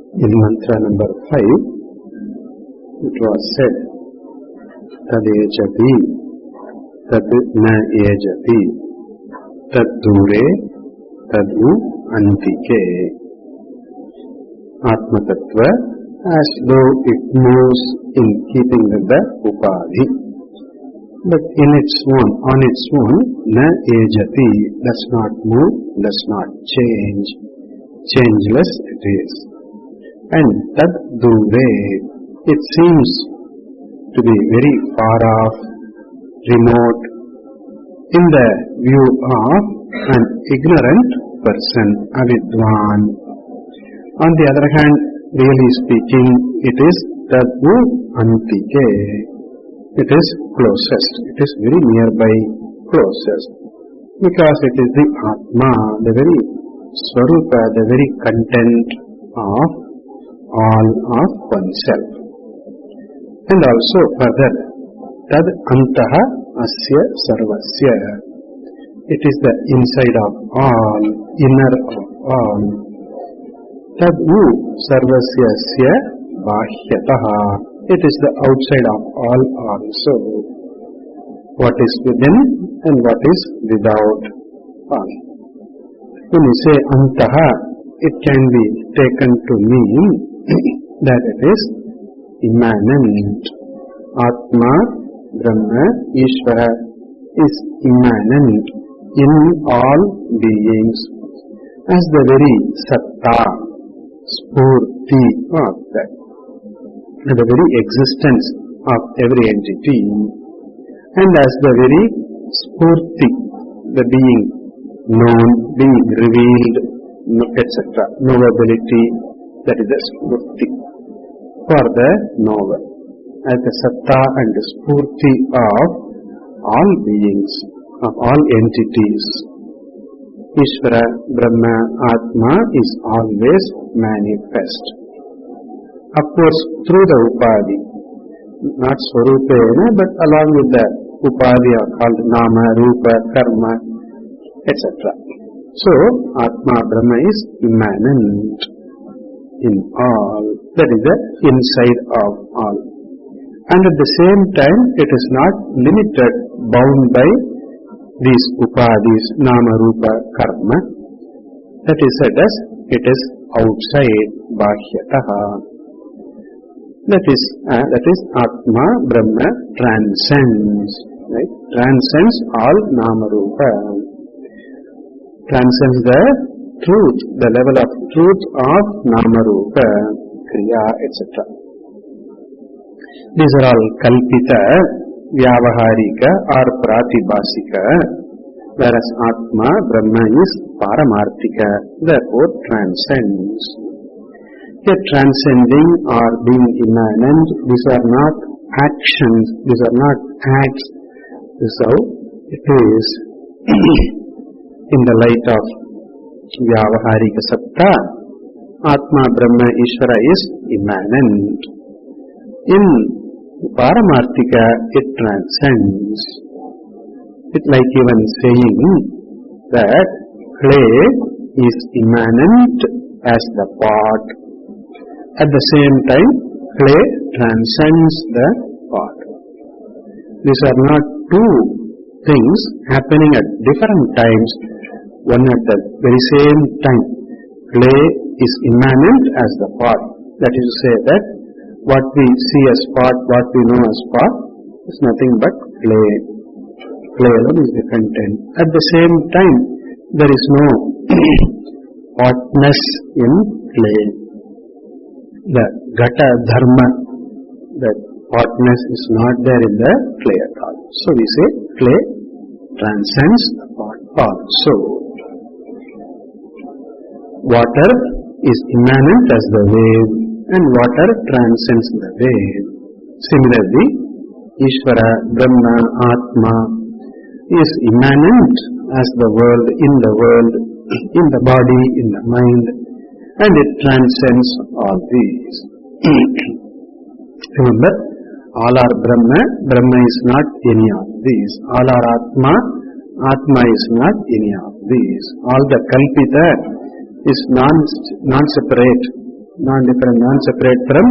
In mantra number 5, it was said, tad ejati, tad na ejati, tad dure, tad u antike. Atma Tattva, as though it moves in keeping with the upadhi. But on its own, na ejati, does not move, does not change. Changeless it is. And tad dure, it seems to be very far off, remote, in the view of an ignorant person, avidwan. On the other hand, really speaking, it is tad u antike. It is closest. It is very nearby, closest. Because it is the Atma, the very Swarupa, the very content of all of oneself. And also further, tad antaha asya sarvasya. It is the inside of all, inner of all. Tad u sarvasya asya bahyataha. It is the outside of all also. What is within and what is without all. When you say antaha, it can be taken to mean that it is immanent. Atma, Brahma, Īśvara is immanent in all beings as the very satta, spurti of that, the very existence of every entity, and as the very spurti, the being known, being revealed, etc., knowability, that is the spurti for the knower, as the satta and the spurti of all beings, of all entities. Īśvara, Brahma, Atma is always manifest. Of course, through the upadhi, not swarupena, but along with the upadhi are called nama, rupa, karma, etc. So, Atma, Brahma is immanent in all, that is the inside of all. And at the same time, it is not limited, bound by these upadhis, nama, rupa, karma. That is said as it is outside, bahyataha. That is Atma, Brahma transcends, right? Transcends all nama, rupa. Transcends the truth, the level of truth of nama, rupa, kriya, etc. These are all kalpita, vyavaharika or pratibhasika, whereas Atma, Brahma is paramarthika, therefore transcends. Yet transcending or being immanent, these are not actions, these are not acts. This is how it is in the light of vyavaharika satta. Atma, Brahma, Īśvara is immanent. In Paramarthika, it transcends. It's like even saying that clay is immanent as the pot. At the same time, clay transcends the pot. These are not two things happening at different times, one at the very same time. Clay is immanent as the pot. That is to say that what we see as pot, what we know as pot, is nothing but clay. Clay alone is the content. At the same time, there is no potness in clay. The gata dharma, the potness is not there in the clay at all. So we say clay transcends the pot also. Water is immanent as the wave, and water transcends the wave. Similarly, Īśvara, Brahma, Atma is immanent as the world, in the body, in the mind, and it transcends all these. Remember, all are Brahma, Brahma is not any of these. All are Atma, Atma is not any of these. All the kalpita is non-separate, non-different, non-separate from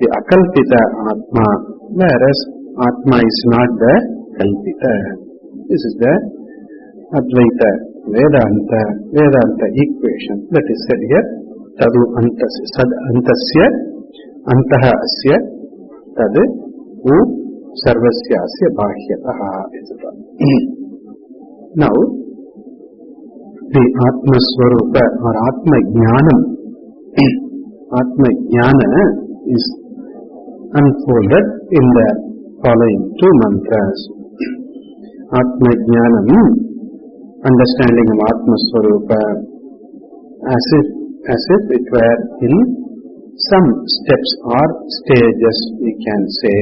the akalpita Atma, whereas Atma is not the kalpita. This is the Advaita Vedanta equation that is said here. Tadu antasya, sad antasya, antaha asya, tad u sarvasya asya bhahyataha, etc. Now, the Atma Swarupa or Atma Jnanam, Atma Jnana is unfolded in the following two mantras. Atma Jnanam, understanding of Atma Swarupa, as if it were in some steps or stages, we can say.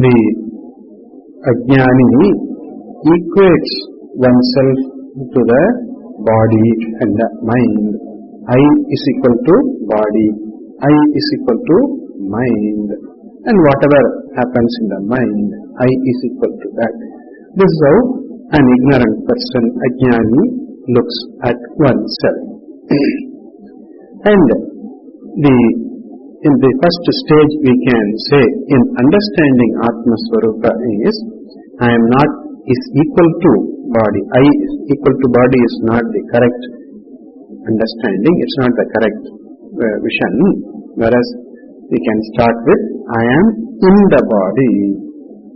The Ajnani equates oneself to the body and the mind. I is equal to body, I is equal to mind, and whatever happens in the mind, I is equal to that. This is how an ignorant person, Ajnani, looks at oneself. And in the first stage we can say, in understanding Atma Swarupa is, I am not is equal to body. I is equal to body is not the correct understanding, it's not the correct vision. Whereas we can start with, I am in the body,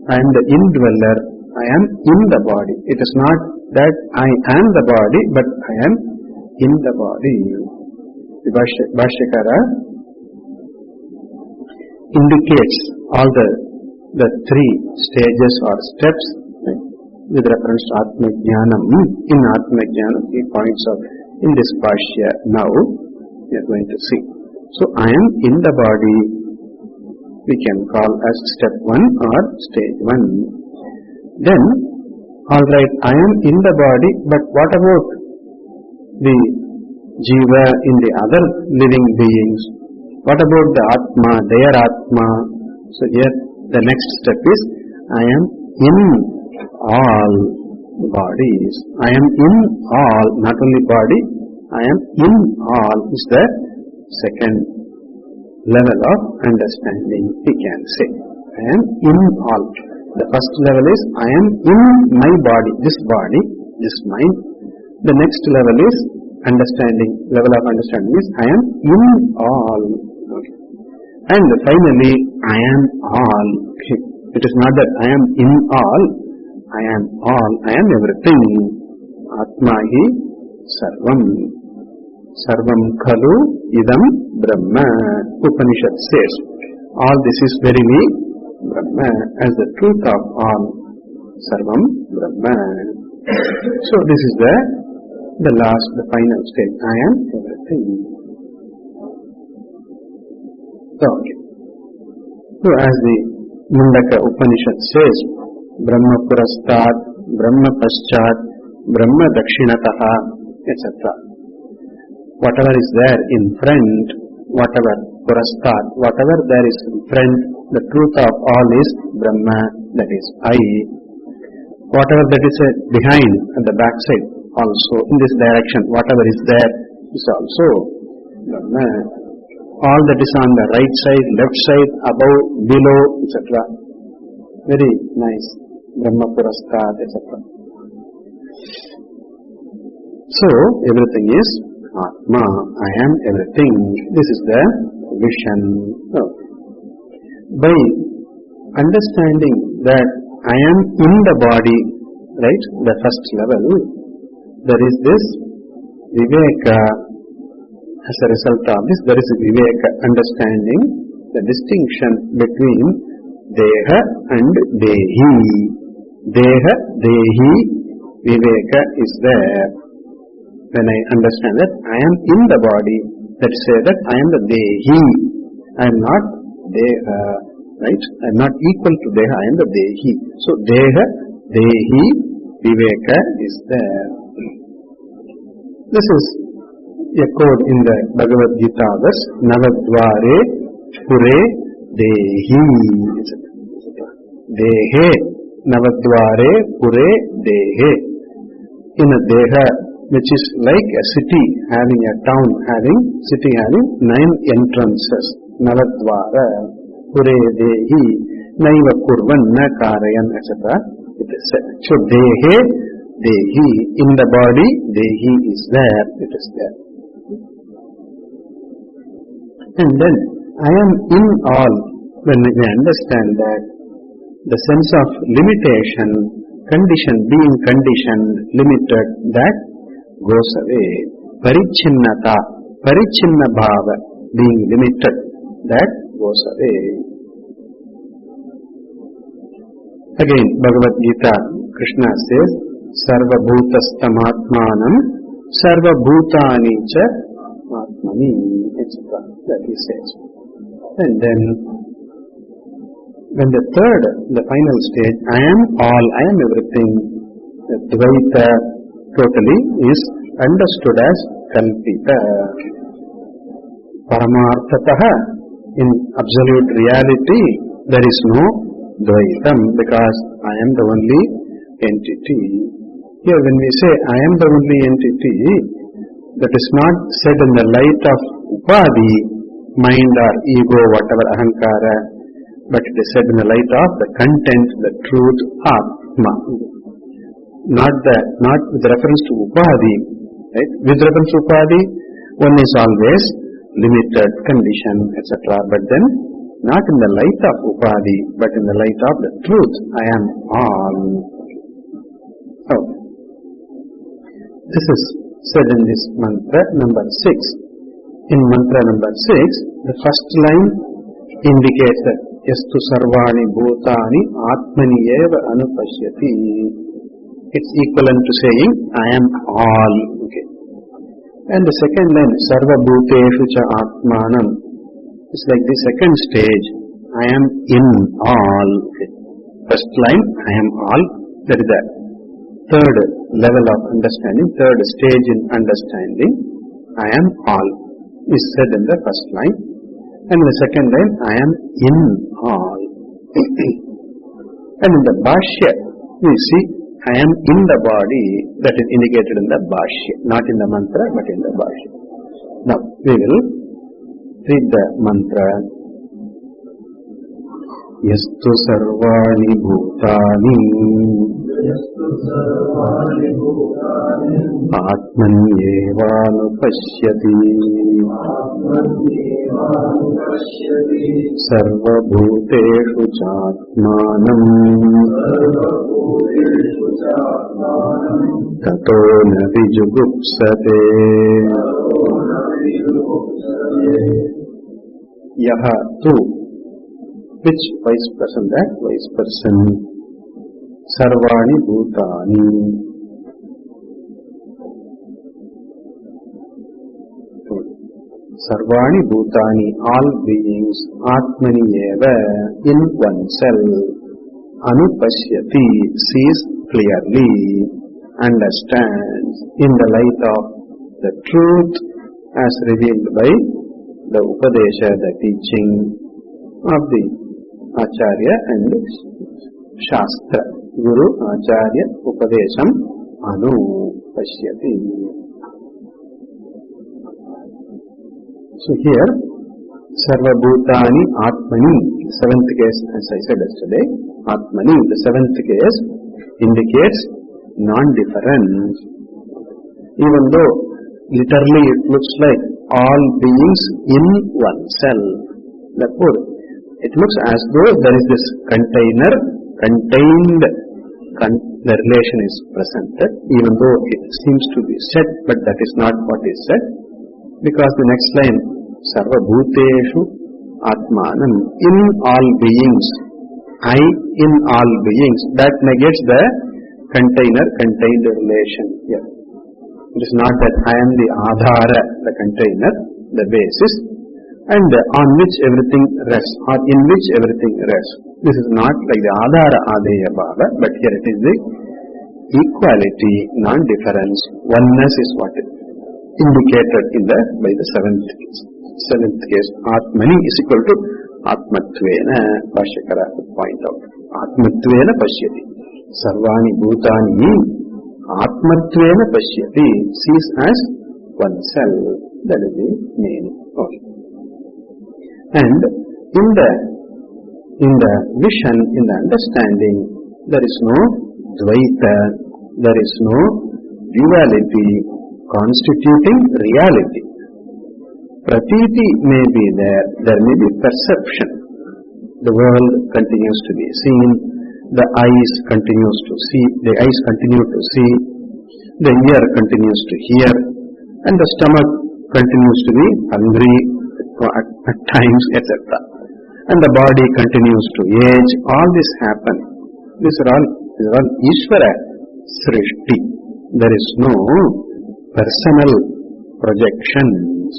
I am the indweller, I am in the body. It is not that I am the body, but I am in the body. The Bhashyakara indicates all the three stages or steps with reference to Atma Jnanam. In Atma Jnanam, he points out in this Bhashya. Now we are going to see. So I am in the body, we can call as step 1 or stage 1. Then, alright, I am in the body, but what about the Jiva in the other living beings? What about the Atma, their Atma? So here the next step is, I am in all bodies. I am in all, not only body, I am in all is the second level of understanding, we can say. I am in all. The first level is, I am in my body, this mind. The next level is level of understanding is, I am in all. Okay. And finally, I am all. Okay. It is not that I am in all, I am all, I am everything. Atma hi sarvam. Sarvam khalu idam Brahma. Upanishad says, all this is verily Brahma, as the truth of all. Sarvam Brahma. So this is the last, the final stage. I am everything. Okay. So as the Mundaka Upanishad says, Brahma Purastat, Brahma Paschat, Brahma Dakshinataha, etc. Whatever is there in front, whatever Purastat, whatever there is in front, the truth of all is Brahma, that is I. Whatever that is behind, at the back side, also in this direction, whatever is there is also Brahma. All that is on the right side, left side, above, below, etc. Very nice. Brahma Purastat, etc. So, everything is Atma. I am everything. This is the vision. By understanding that I am in the body, right, the first level, there is this Viveka. As a result of this, there is a Viveka, understanding the distinction between Deha and Dehi. Deha, Dehi, Viveka is there. When I understand that I am in the body, let's say that I am the Dehi. I am not Deha, right? I am not equal to Deha, I am the Dehi. So Deha, Dehi, Viveka is there. This is echoed in the Bhagavad Gita verse, Navadvare Pure Dehi. Dehe, Navadvare Pure Dehe. In a Deha, which is like a city having a town having 9 entrances. Navadvara, Pure Dehi, Naiva Kurvan, Na Karayan, etc. It is said. So Dehe, Dehi, in the body, Dehi is there, it is there. And then, I am in all. When we understand that, the sense of limitation, condition, being conditioned, limited, that goes away. Parichinnata, Parichinna Bhava, being limited, that goes away. Again, Bhagavad Gita, Krishna says, Sarva Bhutastamatmanam, Sarva Bhutani cha Atmani, etc. That he says. And then, when the third, the final stage, I am all, I am everything, Dvaita totally is understood as Kalpita. Paramarthataha, in absolute reality, there is no Dvaitam, because I am the only entity. Here when we say I am the only entity, that is not said in the light of Upadhi, mind or ego, whatever, Ahankara, but it is said in the light of the content, the truth, Atma. Not with reference to Upadhi. Right? With reference to Upadhi, one is always limited, condition, etc. But then, not in the light of Upadhi, but in the light of the truth. I am all. So, this is said in this mantra number 6. In mantra number 6, the first line indicates that Yastu sarvani bhutani atmani eva anupashyati. It's equivalent to saying I am all. Okay. And the second line, sarva bhuteshu cha atmanam, it's like the second stage, I am in all. Okay. First line, I am all, that is that. Third level of understanding, third stage in understanding, I am all, is said in the first line. And in the second line, I am in all. And in the Bhashya, we see, I am in the body, that is indicated in the Bhashya, not in the mantra, but in the Bhashya. Now, we will read the mantra. Yastu sarvani bhutani atmanyevanupashyati sarva bhuteshu chatmanam tato na vijugupsate. Yaha tu, which vice person? That vice person. Sarvani bhutani. Sarvani bhutani, all beings, atmani eva, in oneself, anupashyati, sees clearly, understands, in the light of the truth as revealed by the Upadesha, the teaching of the Acharya and Shastra. Guru, Acharya, Upadesham, Anupashyati. So here, Sarva Bhutani Atmani, seventh case, as I said yesterday, Atmani, the seventh case, indicates non-difference. Even though literally it looks like all beings in oneself. Therefore, it looks as though there is this container, contained, the relation is presented, even though it seems to be said, but that is not what is said. Because the next line, Sarva Bhuteshu Atmanam, in all beings, I in all beings, that negates the container, contained relation here. It is not that I am the Adhara, the container, the basis, and on which everything rests, or in which everything rests. This is not like the Adhara Adeya Bhava, but here it is the equality, non-difference, oneness is what is indicated in by the seventh case. Seventh case, Atmani is equal to Atmatvena, Bhashyakara would point out. Atmatvena Pashyati. Sarvani Bhutani Atmatvena pashyati, sees as oneself. That is the meaning. Okay. And in the vision, in the understanding, there is no dvaita, there is no duality constituting reality. Pratiti may be there may be perception. The world continues to be seen, the eyes continues to see, the eyes continue to see, the ear continues to hear, and the stomach continues to be hungry at times, etc. And the body continues to age. All this happen. These are all Ishvara Srishti. There is no personal projections.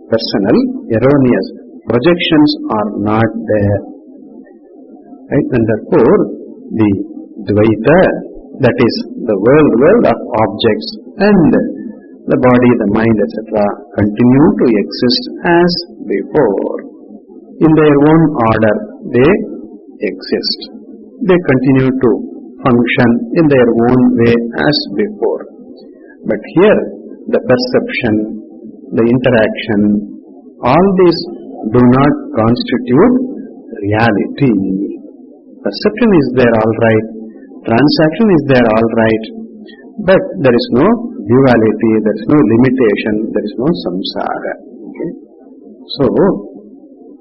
Personal, erroneous projections are not there. Right? And therefore, the Dvaita, that is the world of objects and the body, the mind, etc., continue to exist as before. In their own order, they exist. They continue to function in their own way as before. But here, the perception, the interaction, all these do not constitute reality. Perception is there all right, transaction is there all right, but there is no duality, there is no limitation, there is no samsara. Okay? So,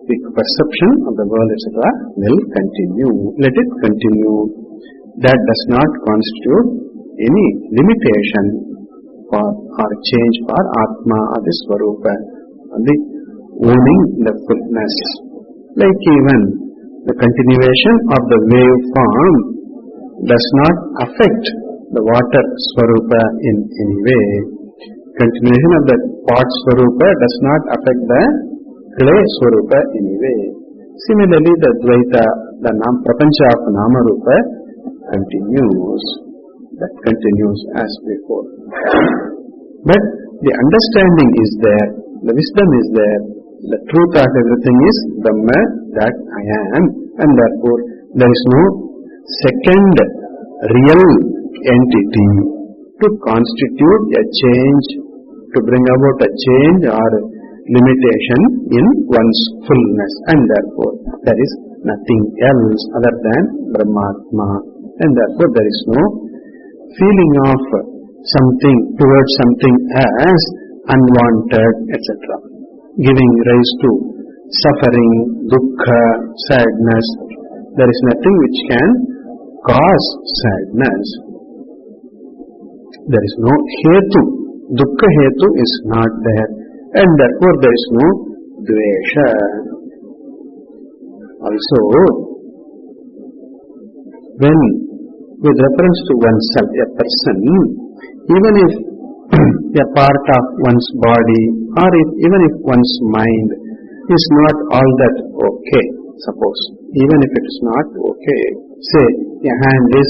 the perception of the world, etc., will continue. Let it continue. That does not constitute any limitation for or change for Atma or the Swarupa, or the owning the fullness. Like even the continuation of the wave form does not affect the water Swarupa in any way. Continuation of the pot Swarupa does not affect the clay Swarupa anyway. Similarly, the Dvaita, the Prapancha of Nama Rupa continues. That continues as before. But the understanding is there, the wisdom is there, the truth of everything is Brahma, that I am, and therefore there is no second real entity to constitute a change, to bring about a change or limitation in one's fullness, and therefore there is nothing else other than Brahmatma, and therefore there is no feeling of something towards something as unwanted, etc., giving rise to suffering, dukkha, sadness. There is nothing which can cause sadness. There is no hetu. Dukkha hetu is not there, and therefore there is no dvesha. Also, when with reference to oneself, a person, even if a part of one's body or even if one's mind is not all that okay, suppose, even if it is not okay, say a hand is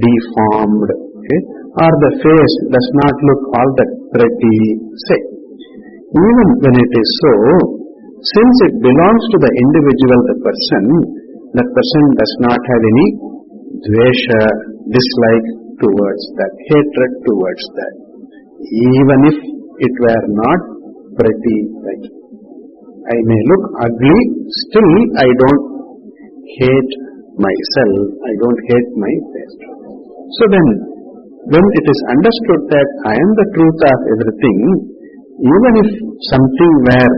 deformed, okay, or the face does not look all that pretty, say, even when it is so, since it belongs to the individual, the person, that person does not have any dvesha, dislike towards that, hatred towards that. Even if it were not pretty, right? I may look ugly, still I don't hate myself, I don't hate my face. So then, when it is understood that I am the truth of everything, even if something were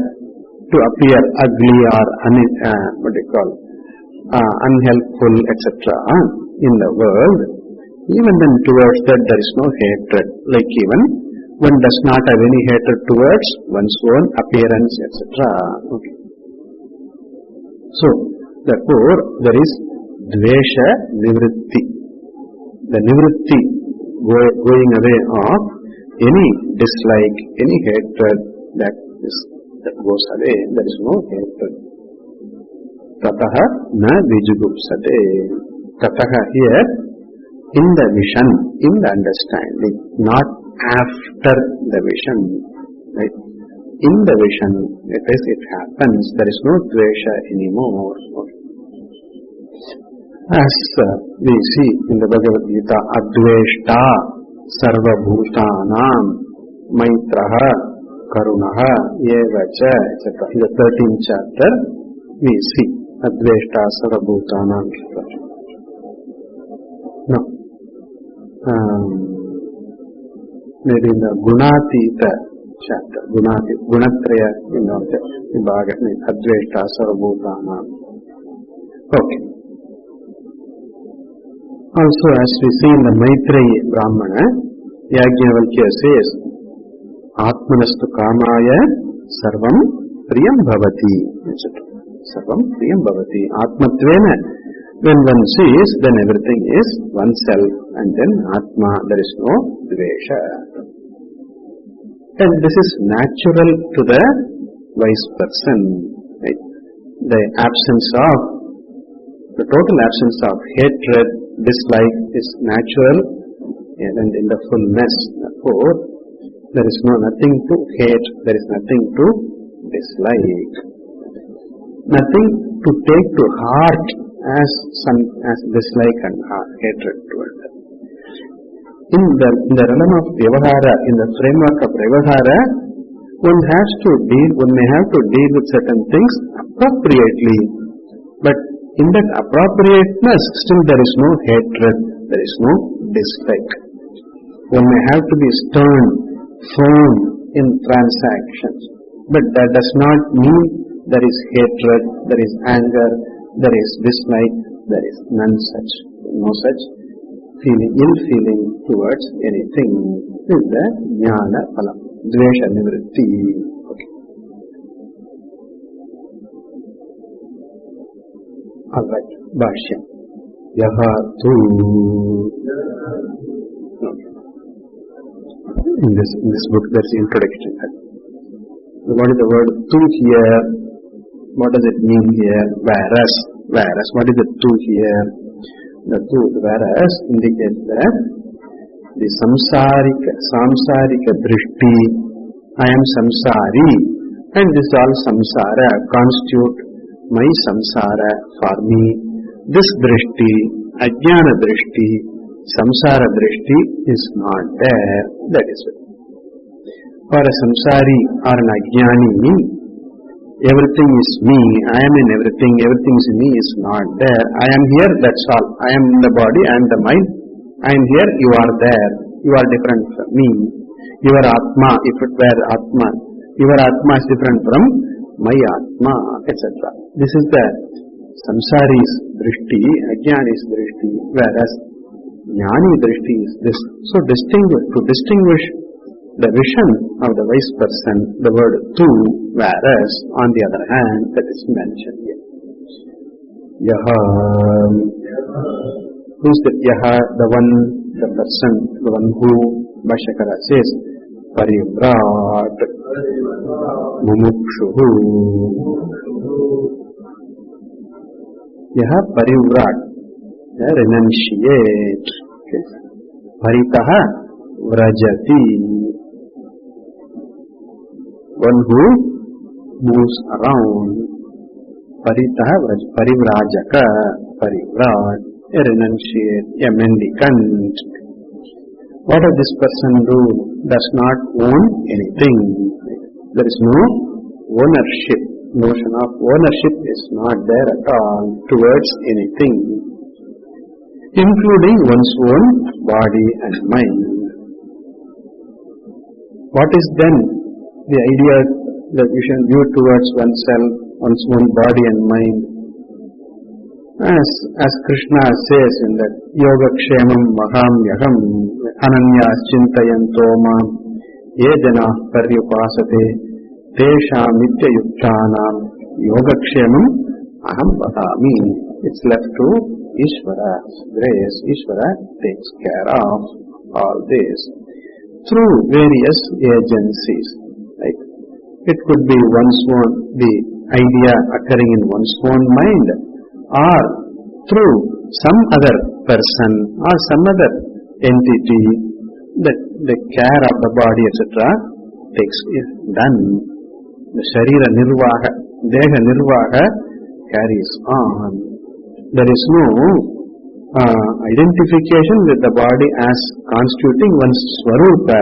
to appear ugly or unhelpful, etc., in the world, even then towards that there is no hatred. Like even one does not have any hatred towards one's own appearance, etc. Okay. So, therefore, there is dvesha nivritti. The nivritti, going away of any dislike, any hatred, that goes away. There is no hatred. Tataha na vijugupsate. Tataha here, in the vision, in the understanding, not after the vision. Right? In the vision, it happens. There is no dvesha anymore. Okay. As we see in the Bhagavad Gita, adveshta, Sarvabhutanam Maitraha Karunaha Evacha, etc. In the 13th chapter, we see Adveshta Sarvabhutanam. No. Maybe in the Gunatita chapter, Gunatraya, the Bhagat, Adveshta Sarvabhutanam. Okay. Also, as we see in the Maitreyi Brahmana, Yajnavalkya says, Atmanastu Kamaya Sarvam Priyam Bhavati. Sarvam Priyam Bhavati. Atmatvena. When one sees, then everything is oneself, and then Atma, there is no Dvesha. And this is natural to the wise person. Right? The total absence of hatred, dislike is natural and in the fullness. Therefore, there is nothing to hate, there is nothing to dislike, nothing to take to heart as dislike and hatred toward them. In the realm of Vyavahara, in the framework of Vyavahara, one may have to deal with certain things appropriately, but in that appropriateness, still there is no hatred, there is no dislike. One may have to be stern, firm in transactions, but that does not mean there is hatred, there is anger, there is dislike, there is no such ill feeling towards anything. This is the Jnana Phalam, Dvesha Nivritti. Okay. Alright, Bhashyam. Yaha tu. In this book there is introduction. What is the word tu here? What does it mean here? Whereas. What is the tu here? The tu, whereas, indicates that the samsarika drishti, I am samsari, and this all samsara constitute my samsara for me. This drishti, ajnana drishti, samsara drishti is not there. That is it. For a samsari or an ajnani, everything is me, I am in everything is in me is not there. I am here, that's all. I am in the body, I am the mind. I am here, you are there. You are different from me. Your Atma, if it were Atma, your Atma is different from my Atma, etc. This is the samsari's drishti, ajnani's drishti, whereas jnani drishti is this. So to distinguish the vision of the wise person, the word tu, whereas on the other hand, that is mentioned here. Yaha. Who is that Yaha? The person, the one who, Bhashyakara says, Parivrat Mumukshuhu. Yaha Parivrat, renunciate. Paritaha Vrajati. One who moves around. Paritaha Parivrajaka, Parivrat, a renunciate, a mendicant. What does this person do? Does not own anything. There is no ownership. Notion of ownership is not there at all towards anything, including one's own body and mind. What is then the idea that we should view towards oneself, one's own body and mind? As Krishna says in that Yoga Kshemam Maham Yaham Ananyas Chintayanto Mam Ye Jana Paryupasate Tesham Nitya Yuktanam Yoga Kshemam Aham Vadami. It's left to Ishvara's grace. Ishvara takes care of all this through various agencies. Right? It could be the idea occurring in one's own mind, or through some other person or some other entity, that the care of the body, etc. is done. The Sharira Nirvaha, Deha Nirvaha carries on. There is no identification with the body as constituting one's Swarupa,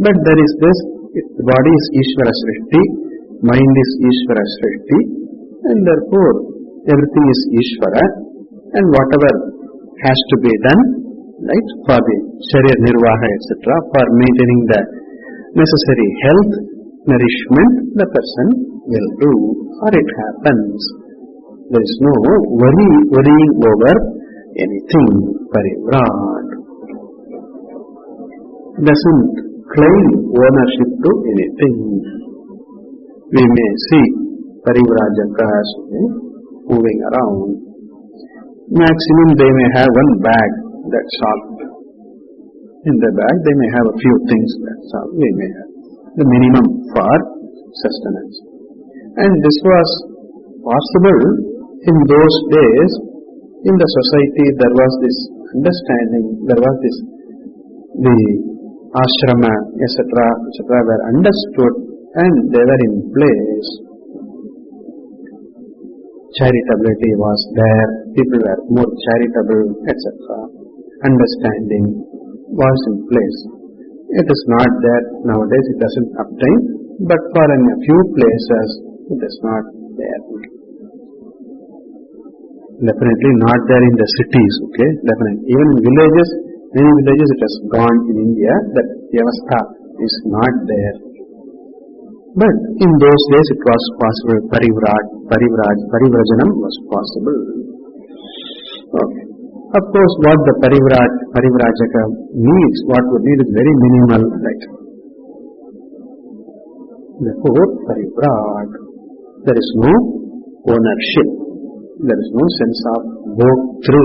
but there is this, the body is Ishvara Srishti, mind is Ishvara Srishti, and therefore everything is Ishvara, and whatever has to be done, right, for the Sharir Nirvaha, etc., for maintaining the necessary health, nourishment, the person will do, or it happens. There is no worrying over anything. Parivrat doesn't claim ownership to anything. We may see Parivrajakas moving around. Maximum they may have one bag, that's all. In the bag they may have a few things, that's all they may have. The minimum for sustenance. And this was possible in those days. In the society there was this understanding, there was this, the ashrama, etc., were understood and they were in place. Charitability was there, people were more charitable, etc. Understanding was in place. It is not there nowadays, it doesn't obtain, but for in a few places it is not there. Definitely not there in the cities, okay? Definitely. Even in villages, many villages it has gone in India, that Vyavastha is not there. But in those days it was possible, Parivrajanam was possible. Okay. Of course, what the Parivrajaka needs, what would need is very minimal, right? Therefore, Parivrat, there is no ownership. There is no sense of Bhoktru,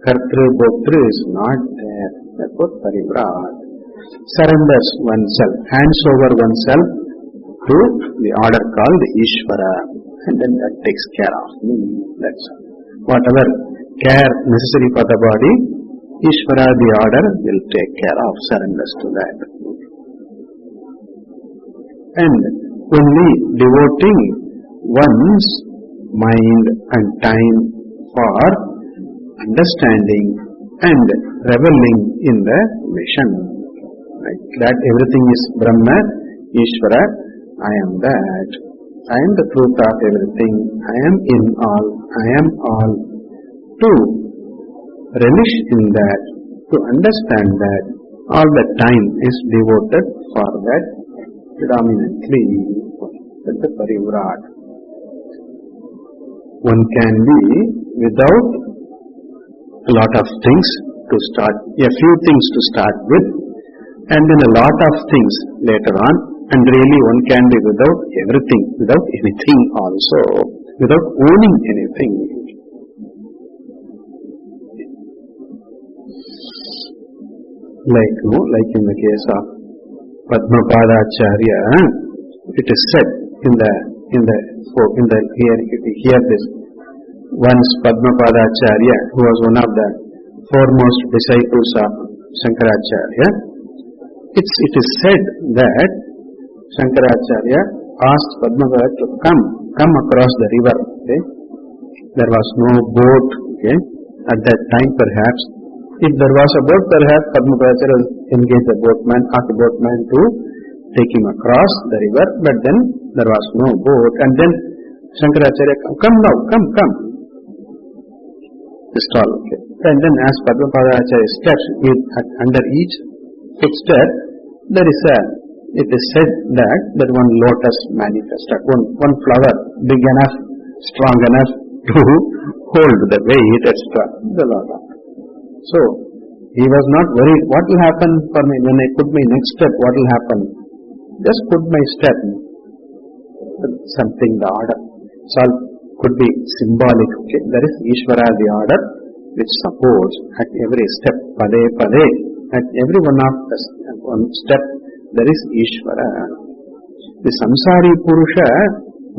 Kartru, Bhoktru is not there. Therefore, Parivrat surrenders oneself, hands over oneself to the order called Ishvara, and then that takes care of me. That's all. Whatever care necessary for the body, Ishvara, the order, will take care of, surrenders to that. And only devoting one's mind and time for understanding and reveling in the vision. Right? That everything is Brahma, Ishvara, I am that. I am the truth of everything. I am in all. I am all. To relish in that, to understand that, all the time is devoted for that predominantly. That's the Parivrat. One can be without a lot of things to start, a few things to start with, and then a lot of things later on, and really one can be without everything, without anything also, without owning anything. Like in the case of Padmapadacharya, it is said hear this. Once Padmapadacharya, who was one of the foremost disciples of Shankaracharya, it is said that Shankaracharya asked Padmapada to come across the river. Okay? There was no boat. Okay? At that time, perhaps, if there was a boat, perhaps Padmapada engaged the boatman, asked the boatman to take him across the river, but then there was no boat, and then Shankaracharya, come now, come. Just all, okay. And then as Padmapadacharya steps, under each footstep, it is said that one lotus manifested, one flower big enough, strong enough to hold the weight, etc. The lotus. So, he was not worried, what will happen for me when I put my next step, what will happen? Just put my step. Something, the order. So, could be symbolic. Okay? There is Ishvara, the order, which supports at every step, pade, at every one step, there is Ishvara. The samsari Purusha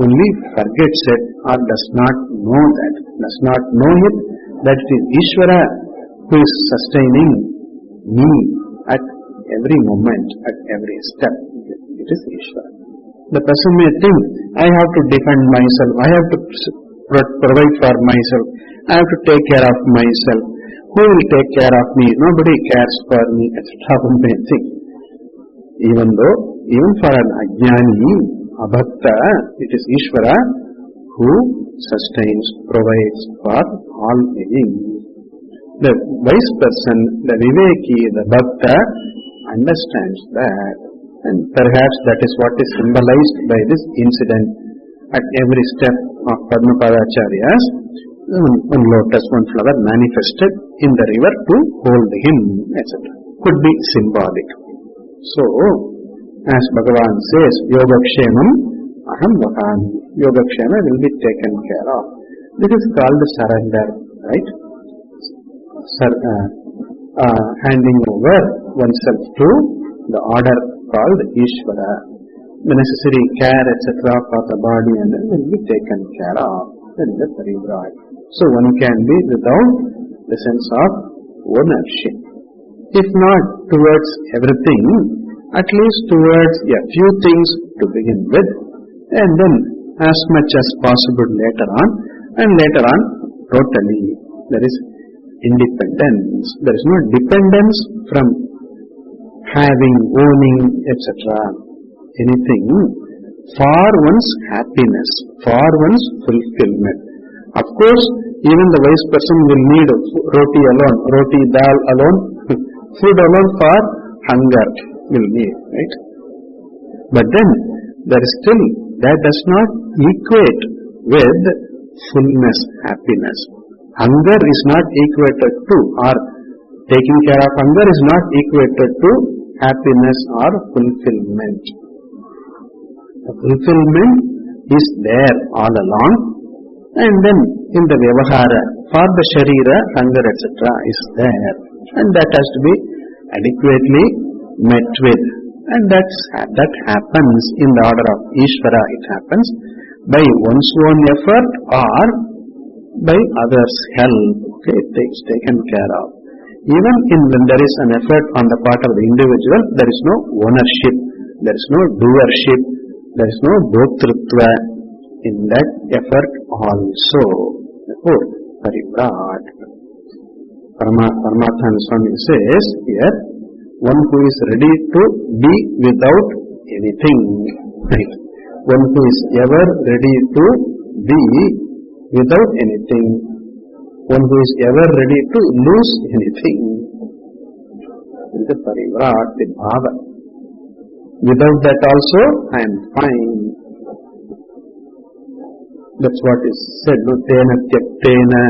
only forgets it or does not know that, does not know it, that it is Ishvara who is sustaining me at every moment, at every step. It is Ishvara. The person may think, I have to defend myself, I have to provide for myself, I have to take care of myself, Who will take care of me? Nobody cares for me, etc. One may think. Even for an ajnani, a bhakta, it is Ishvara who sustains, provides for all beings. The wise person, the viveki, the bhakta, understands that, and perhaps that is what is symbolized by this incident. At every step of Padmapadacharya's, one lotus, one flower manifested in the river to hold him, etc. Could be symbolic. So, as Bhagavan says, Yogakshemam aham vakami. Yogakshema will be taken care of. This is called surrender, right? Handing over oneself to the order called Ishvara. The necessary care, etc. for the body and will be taken care of. That is the Parivraj. So one can be without the sense of ownership. If not towards everything, at least towards a few things to begin with, and then as much as possible later on, and later on totally. There is independence. There is no dependence from having, owning, etc. Anything for one's happiness, for one's fulfillment. Of course, even the wise person will need roti alone, roti dal alone, food alone for hunger will need, right? But then there is still, that does not equate with fullness, happiness. Hunger is not equated to, or taking care of hunger is not equated to happiness or fulfillment. The fulfillment is there all along, and then in the vyavahara, for the sharira, hunger, etc. is there, and that has to be adequately met with, and that happens in the order of Ishvara. It happens by one's own effort or by others' help. Okay, it's taken care of. Even when there is an effort on the part of the individual, there is no ownership, there is no doership, there is no bhoktritva in that effort also. Therefore, Parivraj. Paramatmana Swami says here, one who is ready to be without anything. Right? One who is ever ready to be without anything. One who is ever ready to lose anything. This is the Parivraj, the Bhava. Without that also, I am fine. That's what is said. No, tena tyaktena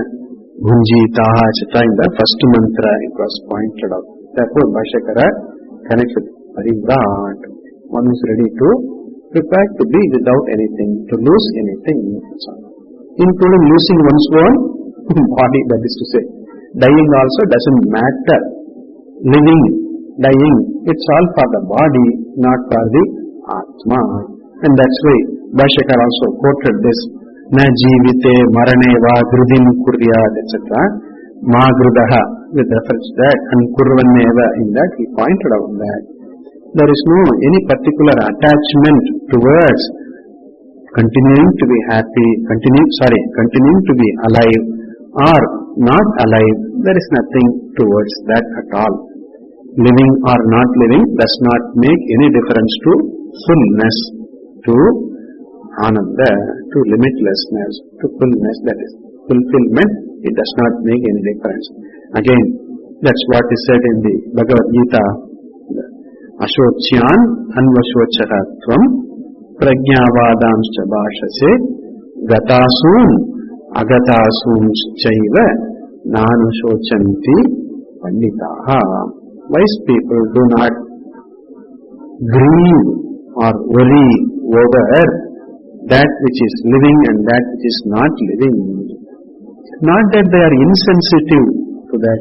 bhunjitaha etc. In the first mantra, it was pointed out. Therefore, Bhashyakara connects with Parivraj. One is ready to prepare to be without anything, to lose anything, including losing one's own body, that is to say. Dying also doesn't matter. Living, dying, it's all for the body, not for the Atma. And that's why Bhashyakara also quoted this, na jivite marane va grudim kuryad, etc. Ma grudaha, with reference to that, and kurvanneva, in that he pointed out that there is no any particular attachment towards continuing to be happy, continuing to be alive or not alive. There is nothing towards that at all. Living or not living does not make any difference to fullness, to ananda, to limitlessness, to fullness, that is fulfillment. It does not make any difference. Again, that's what is said in the Bhagavad Gita. Ashocyan anvashochaha tvam prajnavadamscha bhashase gatasun agatasumschaiva nanushocanti panditaha. Wise people do not grieve or worry over that which is living and that which is not living. Not that they are insensitive to that.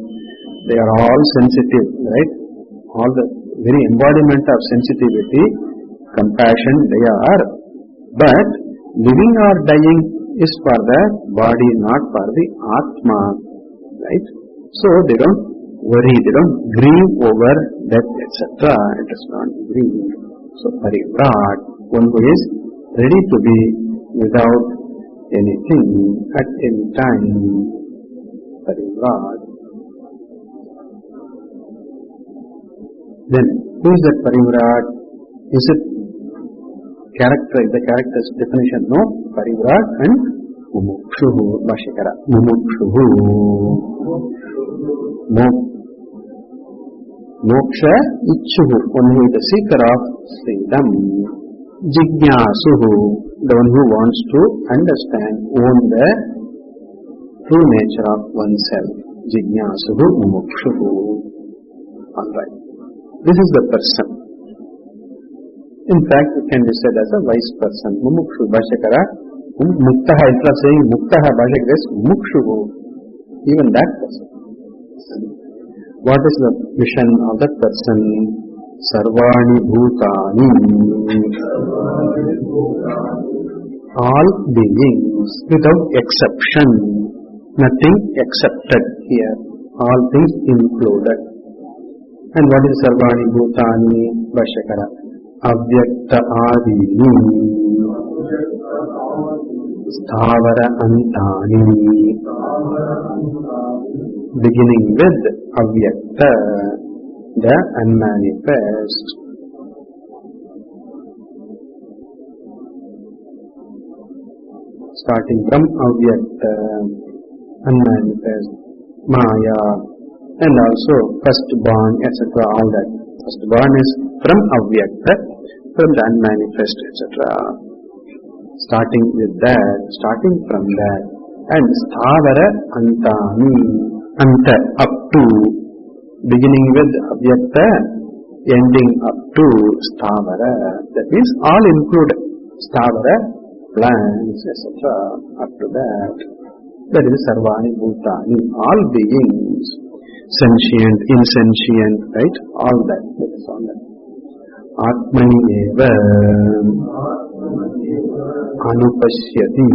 They are all sensitive, right? All the very embodiment of sensitivity, compassion, they are. But living or dying is for the body, not for the Atma, right? So they don't worry, they don't grieve over death, etc. It does not grieve. So Parivraj, one who is ready to be without anything at any time. Parivraj. Then, who is that Parivrat? Is it the character's definition? No. Parivrat and Mumukshuhu. Bhashyakara. Mumukshuhu. Moksha Ichuhu. One who is the seeker of freedom. Jignasuhu. The one who wants to understand, own the true nature of oneself. Jignasuhu Mumukshuhu. Alright. This is the person. In fact, it can be said as a wise person. Mumukshu Bhashyakara. Muktaha, instead of saying Muktaha, Bhashyakara is Mumukshuhu. Even that person. What is the mission of that person? Sarvani Bhutani. All beings without exception. Nothing excepted here. All things included. And what is Sarvani Bhutani? Bhashyakara. Avyakta Adini. Īśāvāsya Antani. Beginning with Avyakta, the unmanifest. Starting from Avyakta, unmanifest, Maya, and also firstborn, etc. All that. Firstborn is from Avyakta, from the unmanifest, etc. Starting with that, starting from that, and Īśāvāsya Antani, Anta, up to, beginning with Avyakta, ending up to Īśāvāsya. That means all included. Īśāvāsya, plants, etc. Up to that. That is Sarvani Bhutani. All beings, sentient, insentient, right? All that. That is all that. Atmani eva anupashyati.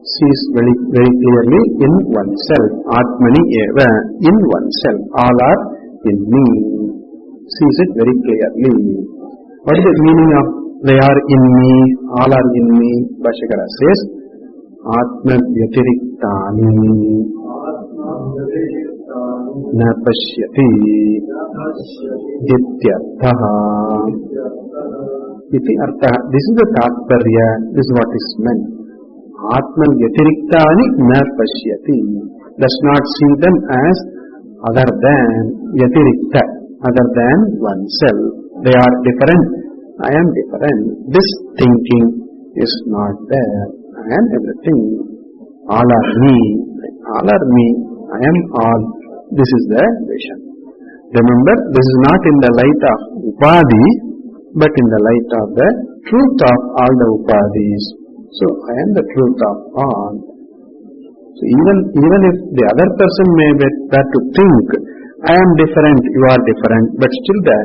Sees very, very clearly in oneself. Atmani eva, in oneself. All are in me. Sees it very clearly. What is the meaning of they are in me, all are in me? Bhashyakara says, Atma Vyatiriktani Na Pashyati Ityarthaha. Iti Arthaha. This is the Tatparya. This is what is meant. Atma Vyatiriktani Na Pashyati. Does not see them as other than Vyatirikta, other than oneself. They are different. I am different. This thinking is not there. I am everything. All are me. All are me. I am all. This is the vision. Remember, this is not in the light of Upadhi, but in the light of the truth of all the Upadhis. So, I am the truth of all. So, even if the other person may be that to think, I am different, you are different, but still the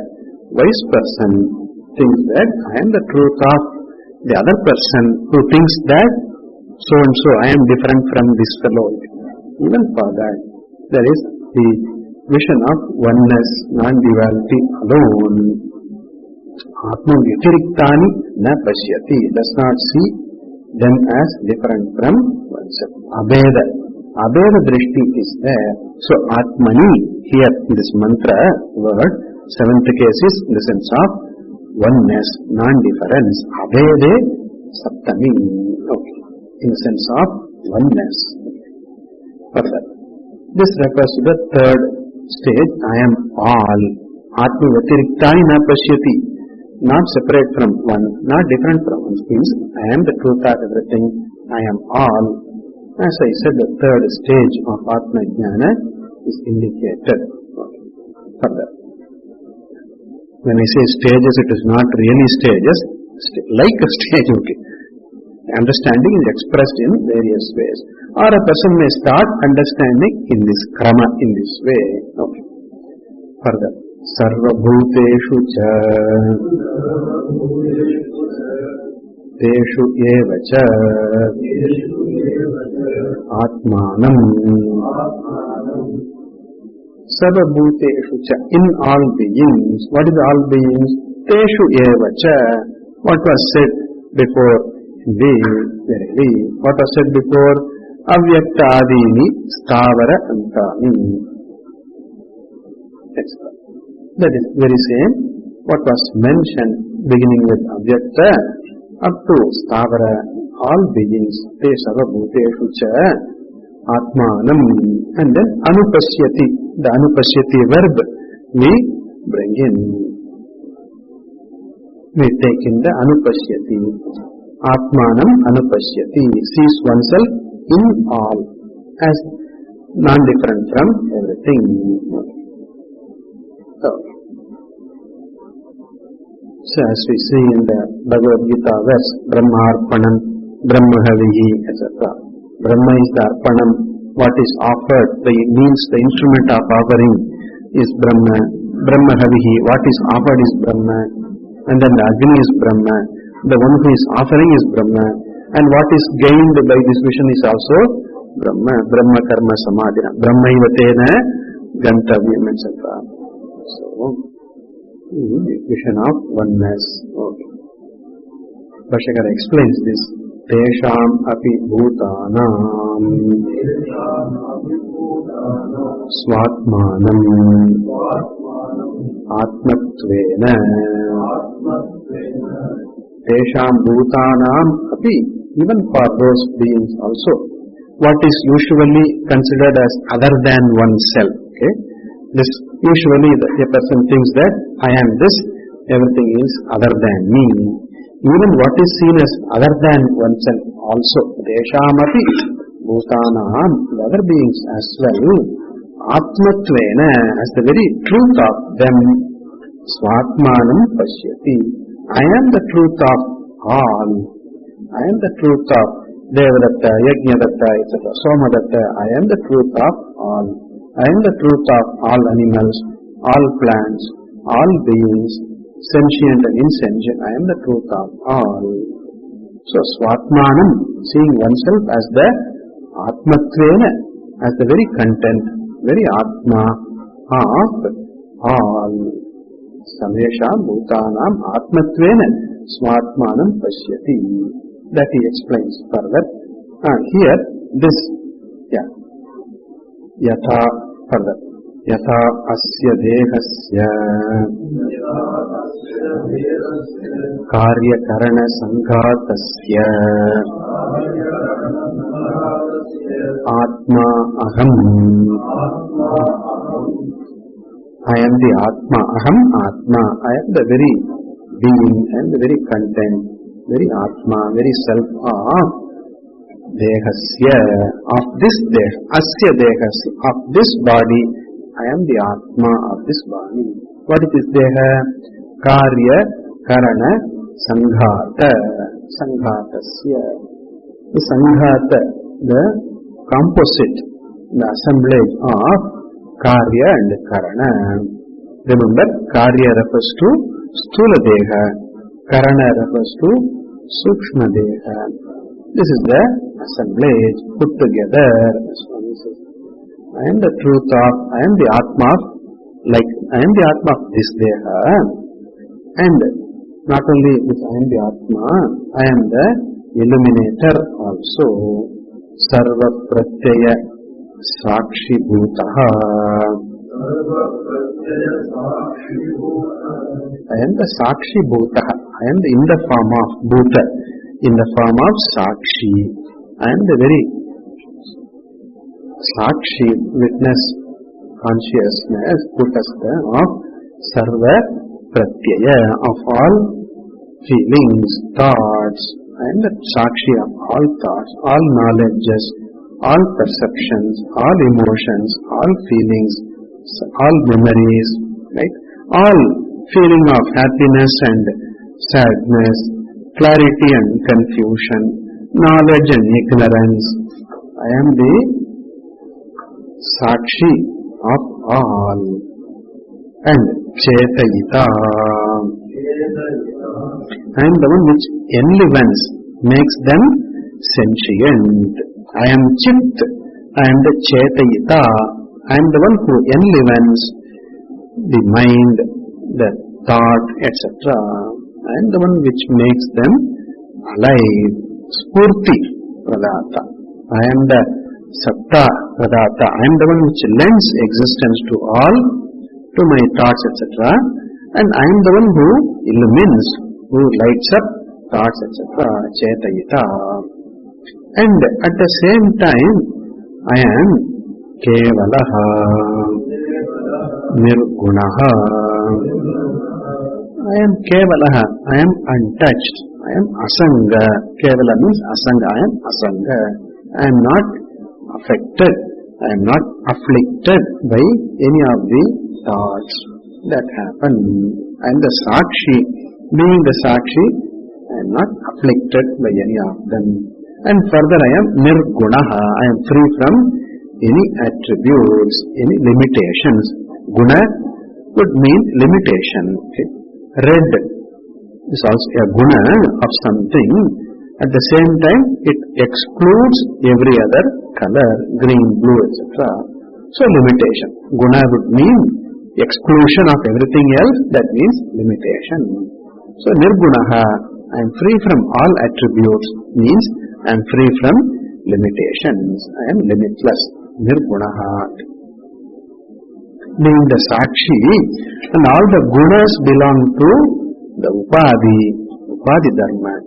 wise person thinks that I am the truth of the other person who thinks that so and so I am different from this fellow. Even for that, there is the vision of oneness, non-duality alone. Atma Vyatiriktani na Pashyati, does not see them as different from oneself. Abheda. Abheda drishti is there. So Atmani, here in this mantra word, seventh case is in the sense of oneness, non-difference. Abhede Saptami. Okay. In the sense of oneness. Further. This refers to the third stage. I am all. Atma Vyatiriktani na Pashyati. Not separate from one, not different from one. Means I am the truth of everything. I am all. As I said, the third stage of Atma Jnana is indicated. Okay. Further. When I say stages, it is not really stages, like a stage, okay. Understanding is expressed in various ways. Or a person may start understanding in this krama, in this way. Okay. Further. Sarva bhuteshu cha teshu eva cha atmanam. Sarva bhuteshu cha, in all beings. What is all beings? Teshu eva cha. What was said before? Verily. What was said before? Avyakta adini Īśāvāsya Antani. etc. That is very same what was mentioned beginning with Avyakta up to Stavara, all beings, Te Sarvabhuteshu Cha Atmanam, and then Anupasyati, the Anupasyati verb we bring in. We take in the Anupasyati. Atmanam Anupasyati, sees oneself in all as non-different from everything. So as we see in the Bhagavad Gita verse, Brahma Arpanam, Brahma Havihi, etc. Brahma is the Arpanam, what is offered, the means, the instrument of offering is Brahma. Brahma Havihi, what is offered is Brahma. And then the Agni is Brahma. The one who is offering is Brahma. And what is gained by this vision is also Brahma. Brahma Karma Samadhina. Brahma Ivatena Gantavyam, etc. So, vision of oneness. Okay. Bhashyakara explains this. Tesham api bhutanam svatmanam atmatvena tesham bhutanam api, even for those beings also, what is usually considered as other than oneself. Okay? This usually a person thinks that I am this, everything is other than me. Even what is seen as other than oneself also, Deshamapi Bhutanam, the other beings as well, Atmatvena, as the very truth of them, Svatmanam Pashyati, I am the truth of all. I am the truth of Devadatta, Yajnadatta, etc. Somadatta, I am the truth of all. I am the truth of all animals, all plants, all beings, sentient and insentient. I am the truth of all. So, Svatmanam, seeing oneself as the Atmatvena, as the very content, very Atma of all. Samesha Bhutanam Atmatvena Svatmanam Pashyati. That he explains further. Here, this, Yatha, further. Yatha asya dehasya karya karana sanghatasya atma aham. I am the atma, aham atma. I am the very being, I am the very content, very atma, very self of dehasya, of this deha, asya dehasya, of this body. I am the Atma of this body. What is this deha? Karya, Karana, Sanghata, Sanghatasya. The Sanghata, the composite, the assemblage of Karya and Karana. Remember, Karya refers to Sthula Deha, Karana refers to Sukshma Deha. This is the assemblage put together, as Swami says. I am the truth of, I am the Atma of, like I am the Atma of this Deha, and not only this I am the Atma, I am the illuminator also. Sarva Pratyaya Sakshi Bhutaha. I am the Sakshi Bhutaha. I am in the form of Bhuta, in the form of Sakshi. I am the very Sakshi, witness, consciousness, Bhutastha of Sarva Pratyaya, of all feelings, thoughts. I am the Sakshi of all thoughts, all knowledges, all perceptions, all emotions, all feelings, all memories, right? All feeling of happiness and sadness, clarity and confusion, knowledge and ignorance. I am the Sakshi of all. And Chetayita, I am the one which enlivens, makes them sentient. I am Chit, I am the Chetayita, I am the one who enlivens the mind, the thought, etc. I am the one which makes them alive. Spurti Pradata, I am the Satta Pradata, I am the one which lends existence to all to my thoughts, etc. And I am the one who illumines, who lights up thoughts, etc. Chetayita. And at the same time, I am Kevalaha, Nirgunaha. I am Kevalaha, I am untouched, I am Asanga. Kevala means Asanga, I am Asanga. I am not affected, I am not afflicted by any of the thoughts that happen. I am the Sakshi. Being the Sakshi, I am not afflicted by any of them. And further I am Nirgunaha, I am free from any attributes, any limitations. Guna would mean limitation. Okay. Red is also a guna of something. At the same time, it excludes every other color, green, blue, etc. So limitation. Guna would mean exclusion of everything else, that means limitation. So Nirgunaha, I am free from all attributes, means I am free from limitations. I am limitless. Nirgunaha. Being the Sakshi, and all the gunas belong to the Upadhi Dharma.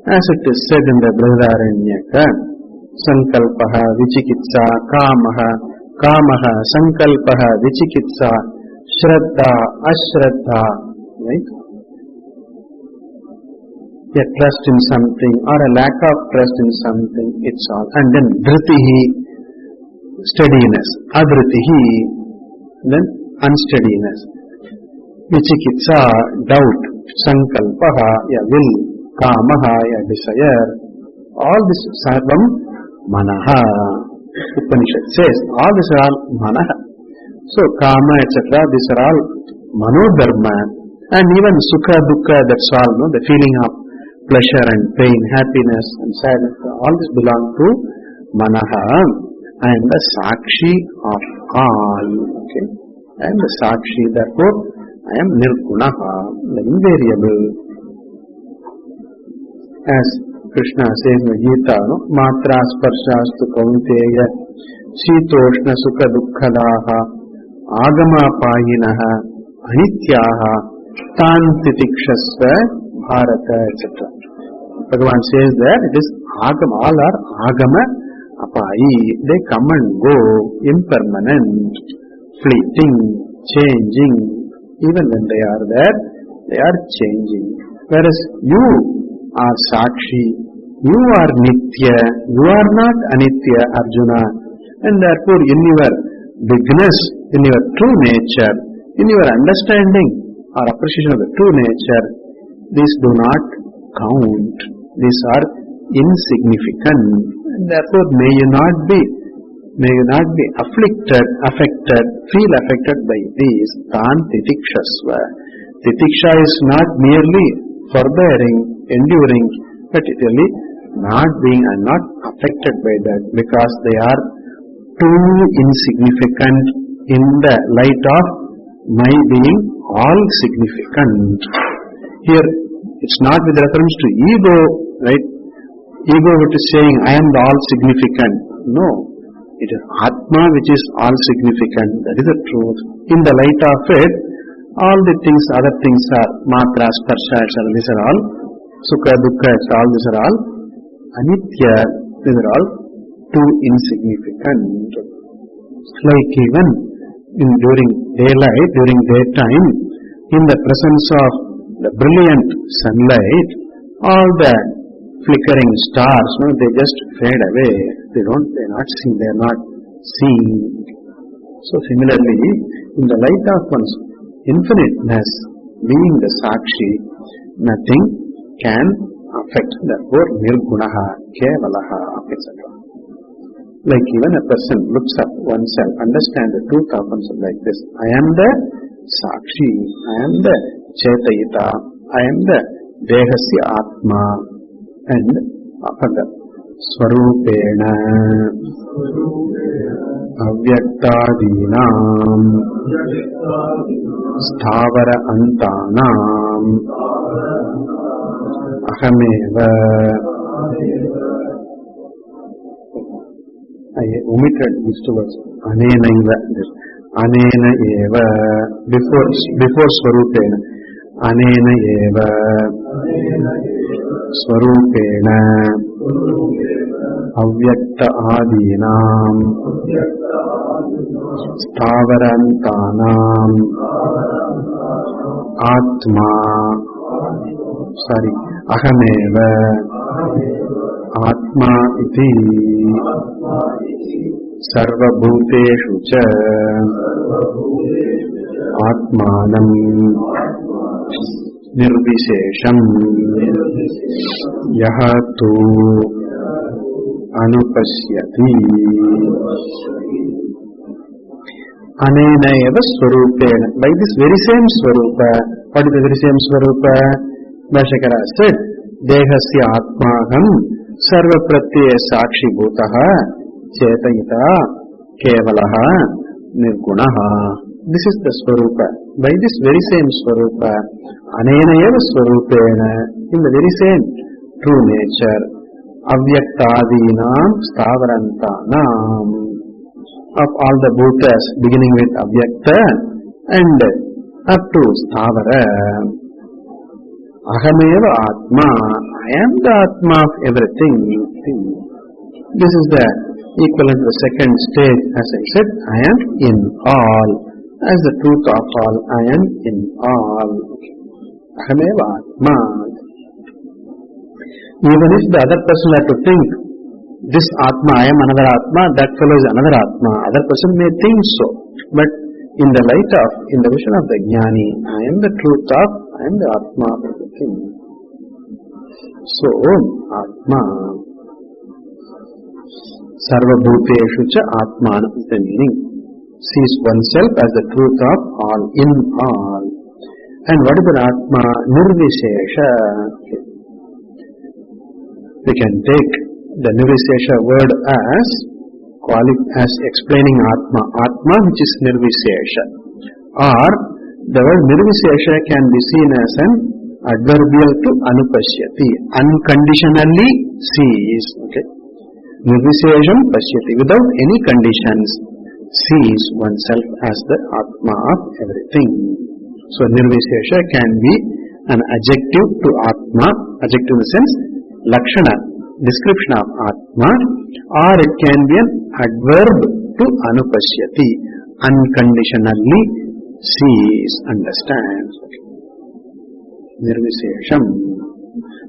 As it is said in the Brihadaranyaka, Sankalpaha, Vichikitsa, Kamaha, Sankalpaha, Vichikitsa, Shraddha, Ashraddha, right? A trust in something or a lack of trust in something, it's all. And then Dhritihi, steadiness, Adhritihi, then unsteadiness. Vichikitsa, doubt. Sankalpaha, ya will. Kamaha, ya desire. All this sarvam manaha. Upanishad says, all these are all manaha. So kama, etc., these are all manodharma. And even sukha, dukkha, that's all, no? The feeling of pleasure and pain, happiness and sadness, all this belong to manaha. I am the Sakshi of all. Okay. I am the Sakshi, therefore I am Nirgunaha, the invariable. As Krishna says in the Gita, no? Matra sparshastu kaunteya, Sitoshna sukha dukkhadaha, Agama payinaha, Anityaha, Tan titikshasva, Bharata, etc. Bhagavan says that it is Agama, all are Agama apayi, they come and go, impermanent, fleeting, changing. Even when they are there, they are changing. Whereas you are Sakshi, you are Nitya, you are not Anitya, Arjuna. And therefore in your bigness, in your true nature, in your understanding or appreciation of the true nature, these do not count. These are insignificant. And therefore may you not be affected, feel affected by these. Tan titikshasva. Titiksha is not merely forbearing, enduring, but literally not being and not affected by that, because they are too insignificant in the light of my being all significant. Here it's not with reference to ego, right? Ego which is saying I am the all significant. No. It is Atma which is all significant. That is the truth. In the light of it, all the things, other things are Matra, Sparsha, etc. These are all Sukha, Dukkha, etc. All these are all Anitya. These are all too insignificant. Like even during daylight, during daytime, in the presence of the brilliant sunlight, all the flickering stars, no, they just fade away. They are not seen, they are not seen. So similarly, in the light of one's infiniteness, being the Sakshi, nothing can affect. Therefore, Nirgunaha, Kevalaha, etc. Like even a person looks up oneself, understand the truth of oneself like this. I am the Sakshi, I am the Chetayita, I am the Dehasya Atma, and Apada Swarupena Avyaktadinam Sthavara Antanam Ahameva. I omitted these two words. Anenaiva. anena eva, before swarupena, anena eva swarupena avyakta adinam stavarantanam atma ahameva atma iti sarvabhuteshu cha atmanam nirvishesham yaha tu anupasyati anena eva swarupena, by this very same swarupa. What is the very same swarupa? Bhashyakara said, dehasya atmaham sarva pratyaya sakshi bhutaha chetayita kevalaha nirgunaha. This is the swarupa. By this very same swarupa, anena eva swarupena, in the very same true nature, avyaktadinam stavarantanam, of all the bhutas beginning with avyakta and up to stavara, ahameva atma, I am the atma of everything. This is the equivalent to the second stage. As I said, I am in all. As the truth of all, I am in all. Ahameva atma. Even if the other person had to think, this atma, I am another atma, that fellow is another atma, other person may think so. But in the light of, in the vision of the jnani, I am the truth of, I am the atma of everything. So, atma, sarvabhuteshu cha atmana is the meaning. Sees oneself as the truth of all, in all. And what is the atma? Nirvishesha. We can take the nirvishesha word as explaining atma. Atma which is nirvishesha. Or the word nirvishesha can be seen as an adverbial to anupashyati. Unconditionally sees. Okay. Nirvishesham pashyati. Without any conditions, sees oneself as the atma of everything. So nirvishesha can be an adjective to atma. Adjective in the sense lakshana, description of atma, or it can be an adverb to anupashyati, unconditionally sees, understands. Nirvishesham.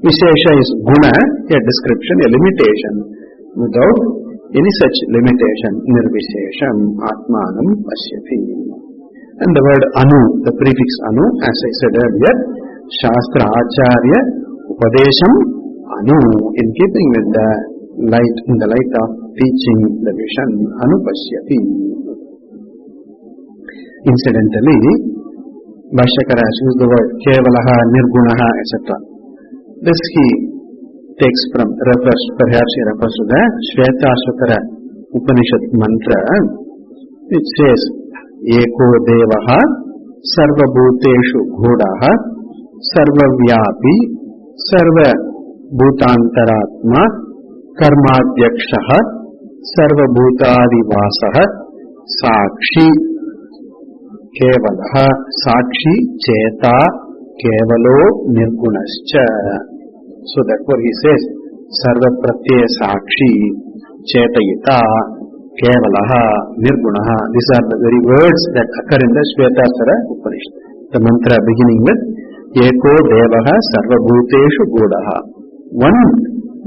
Vishesha is guna, a description, a limitation. Without any such limitation, nirvishesham atmanam pashyati. And the word anu, the prefix anu, as I said earlier, shastra acharya upadesham anu, in keeping with the light, in the light of teaching the vision, anupashyati. Incidentally, Bhashyakara uses the word kevalaha, nirgunaha, etc. This he takes from, perhaps he refers to the Īśāvāsya Upanishad mantra, which says, eko devaha sarvabhuteshu ghodaha sarvavyapi sarva bhutantaratma karmadyakshaha sarvabhutadivasaha sakshi kevalaha sakshi cheta kevalo nirgunascha. So therefore he says sarva pratyaya sakshi chetayita kevalaha nirgunaha. These are the very words that occur in the Īśāvāsya Upanishad. The mantra beginning with eko devaha sarvabhuteshu godaha. One,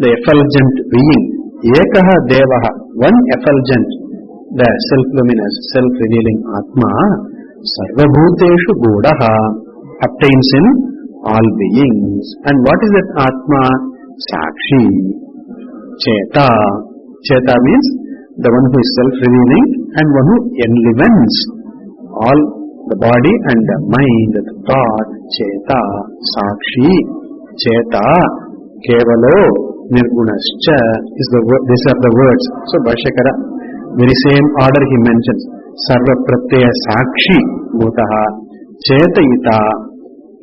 the effulgent being, ekaha devaha, one effulgent, the self-luminous, self-revealing atma, sarvabhuteshu godaha, obtains in all beings. And what is that atma? Sakshi, cheta. Cheta means the one who is self-revealing and one who enlivens all the body and the mind, the thought. Cheta, sakshi, cheta, kevalo, nirgunascha is these are the words. So Bhashyakara, very same order he mentions. Sarva pratyaya sakshi bhutaha, chetayita,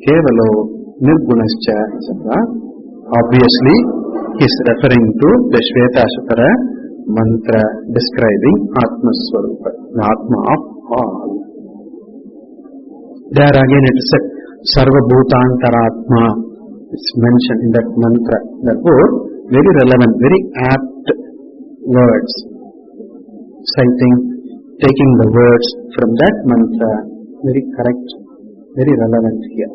kevalo, nirgunascha, etc. Obviously, he is referring to the Īśāvāsya mantra describing Atma Swarupa, the Atma of all. There again it is said, Sarva Bhutantaratma. It's mentioned in that mantra. Therefore, very relevant, very apt words. Citing, taking the words from that mantra, very correct, very relevant here.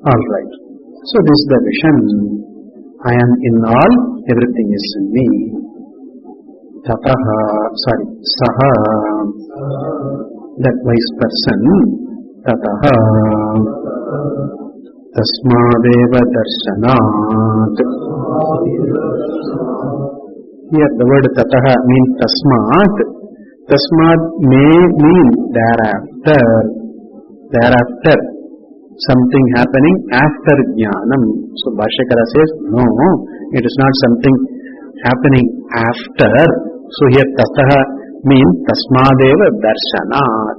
Alright. So this is the vision. I am in all, everything is in me. Saha, that wise person, Tataha, Tasmadeva Darshanat. Here the word Tataha means Tasmat. Tasmat may mean thereafter. Thereafter. Something happening after Jnanam. So Bhashyakara says, no, it is not something happening after. So here Tataha means Tasmadeva Darshanat.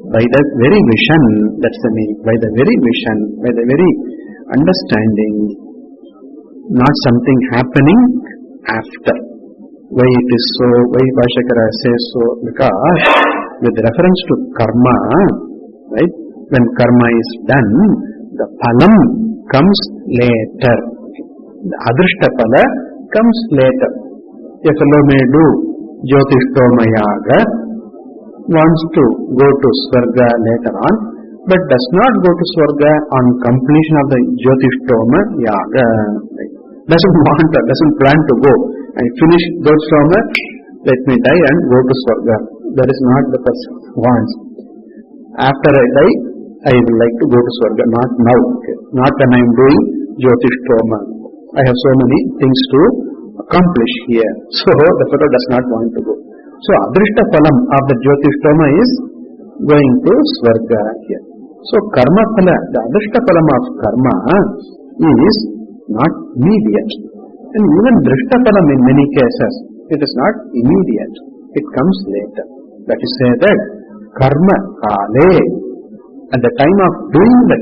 By the very vision, that's the meaning. By the very vision, by the very understanding, not something happening after. Why it is so? Why Bhashyakara says so? Because with reference to karma, right? When karma is done, the phalam comes later. The adrishta phala comes later. A fellow may do Jyotishtoma Yaga, wants to go to Swarga later on, but does not go to Swarga on completion of the Jyotishtoma Yaga. Doesn't plan to go. I finish Jyotishtoma, let me die and go to Swarga. That is not the person wants. After I die, I would like to go to Swarga, not now. Okay. Not when I am doing Jyotishtoma. I have so many things to accomplish here. So the fellow does not want to go. So adrishta phalam of the Jyotishtoma is going to Swarga here. So karma phala, the adrishta phalam of karma is not immediate. And even drishta phalam in many cases, it is not immediate. It comes later. That is say that karma kale, at the time of doing the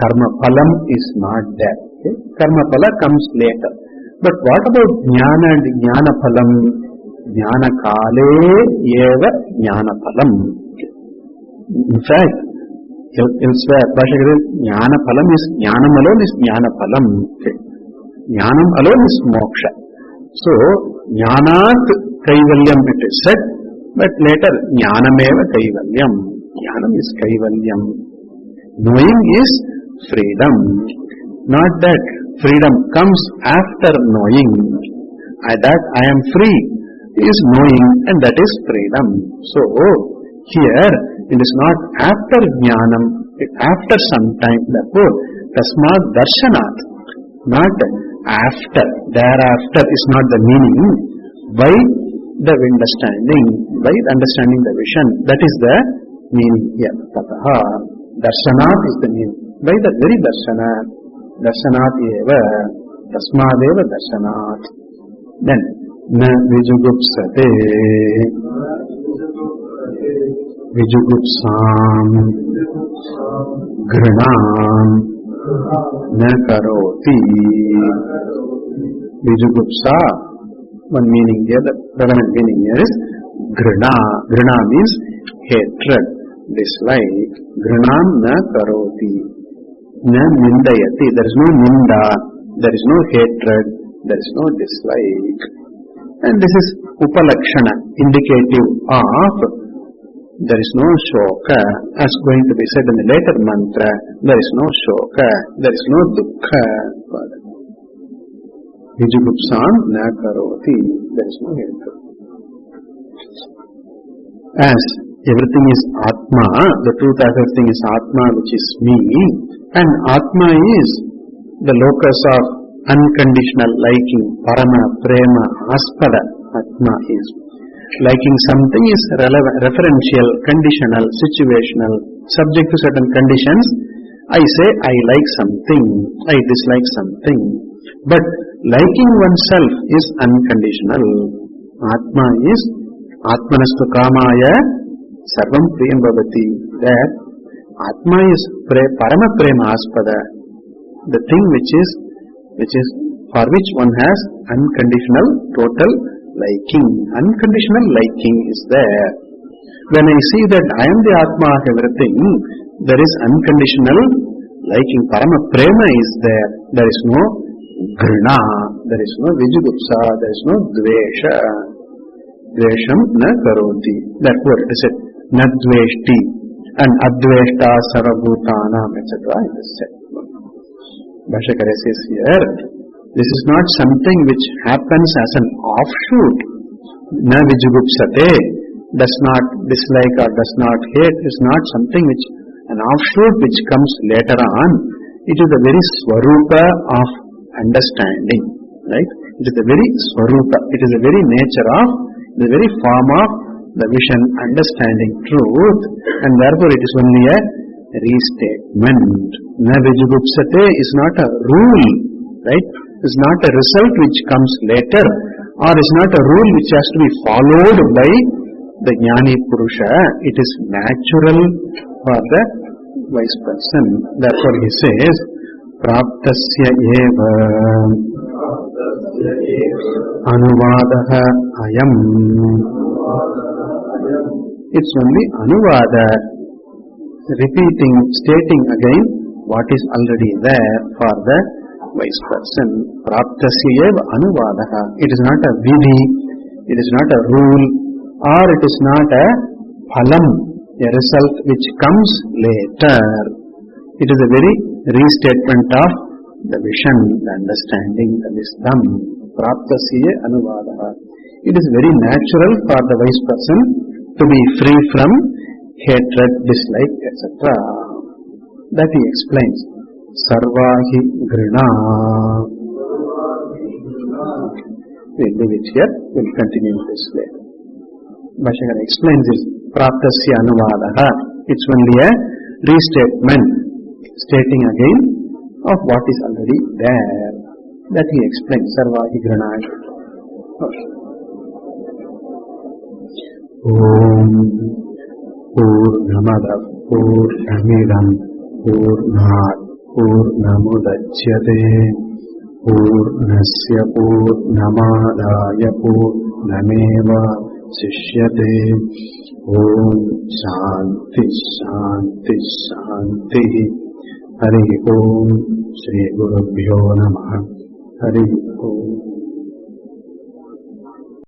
karma phalam is not there. Okay? Karma phala comes later. But what about jnana and jnana phalam? Jnana kale eva jnana phalam. In fact, elsewhere, Bhashyakara, jnana phalam is, jnanam alone is jnana phalam. Okay. Jnanam alone is moksha. So, jnanat kaivalyam it is said, but later jnanameva kaivalyam. Jnanam is kaivalyam. Knowing is freedom. Not that freedom comes after knowing. That I am free is knowing, and that is freedom. So, here it is not after jnanam, after some time. Therefore, tasmat darshanat, not after. Thereafter is not the meaning. By the understanding, by understanding the vision, that is the meaning here. Tataha, darshanat is the meaning. By the very darshana, darshanat eva, tasmadeva darshanat. Then, na vijugupsate, vijugupsam, grinam, na karoti. Vijugupsa, one meaning here, the relevant meaning here is grina. Grina means hatred, dislike. Grinam na karoti. Na nindayati. There is no ninda, there is no hatred, there is no dislike. And this is upalakshana, indicative of there is no shoka, as going to be said in the later mantra. There is no shoka, there is no dukkha. Vijugupsam na karoti, there is no hatred. As everything is Atma, the truth of everything is Atma, which is me, and Atma is the locus of unconditional liking, parama, prema, aspada. Atma is. Liking something is referential, conditional, situational, subject to certain conditions. I say I like something, I dislike something. But liking oneself is unconditional. Atma is Atmanastu kamaya sarvam priyam bhavati. That Atma is parama prema aspada. The thing which is for which one has unconditional total liking. Unconditional liking is there. When I see that I am the Atma of everything, there is unconditional liking. Parama prema is there. There is no grina, there is no vijigupsa, there is no dvesha. Dvesham na karoti. Therefore it is said, na dveshti and adveshta sarvabhutanam, etc. It is said. Bhashyakara says here, this is not something which happens as an offshoot. Na vijigupsate, does not dislike or does not hate, is not something which, an offshoot which comes later on. It is the very swarupa of understanding, right? It is the very swarupa, it is the very nature of, the very form of the vision, understanding truth, and therefore it is only a restatement. Na vijigupsate is not a rule, right? It is not a result which comes later, or is not a rule which has to be followed by the Jnani Purusha. It is natural for the wise person. Therefore he says, Praptasya eva anuvadaha ayam. It's only anuvada, repeating, stating again what is already there for the wise person. Praptasya eva anuvadaha. It is not a vidhi, it is not a rule, or it is not a phalam, a result which comes later. It is a very restatement of the vision, the understanding, the wisdom. Praptasya anuvadaha. It is very natural for the wise person to be free from hatred, dislike, etc. That he explains. Sarvahi grina. We'll leave it here. We'll continue this later. Bhashyakara explains this. Praptasya anuvadaha. It's only a restatement, stating again of what is already there. That he explains. Sarvahi grina. Om Purnamada Purnamidam Purnat Purnamudachyate Purnasya Purnamadaya Purnameva Sishyate. Om Shanti Shanti Shanti. Hari Om Shri Gurubhyo Namaha. Hari Om.